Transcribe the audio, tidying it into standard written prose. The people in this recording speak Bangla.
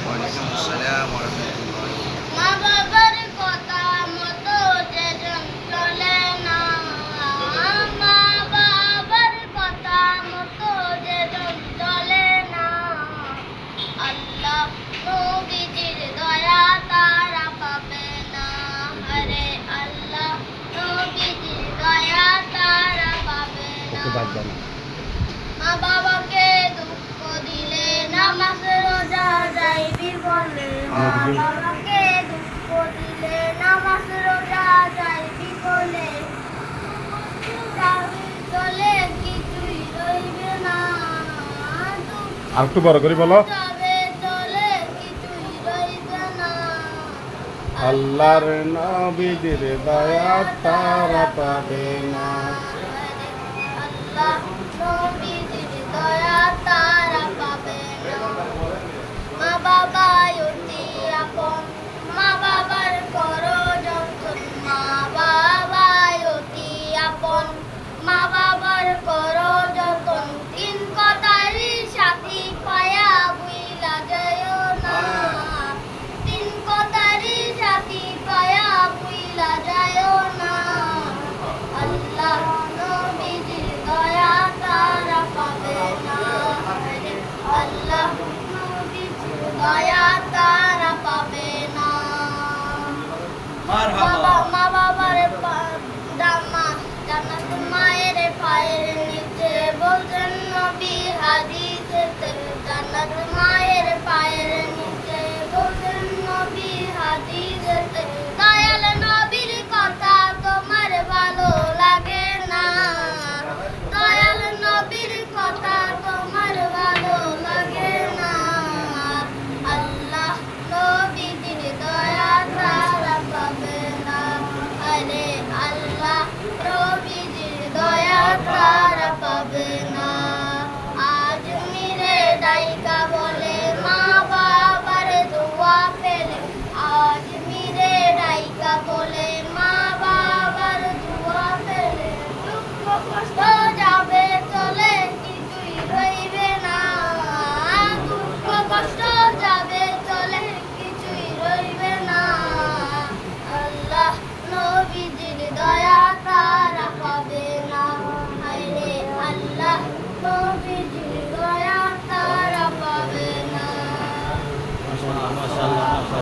ওয়ালাইকুম আসসালাম ওয়া রাহমাতুল্লাহি। মা বাবার কথা মতো যেজন চলে না, মা বাবার কথা মতো যেজন চলে না, আল্লাহ নবীজির দয়া তারা পাবে না। আরে আল্লাহ নবীজির দয়া তারা পাবে না। মা বাবাকে দুঃখ দিলে নামাজ রোজা যাই বিফলে, মা বাবাকে দুঃখ দিলে নামাজ রোজা যাই বিফলে, চলে কিছুই রইবে না। আর একটু বড় করে বলো। যাবে চলে কিছুই রইবে না। আল্লাহর নবীদের দয়া তারা পাবে না। আল্লাহ নবী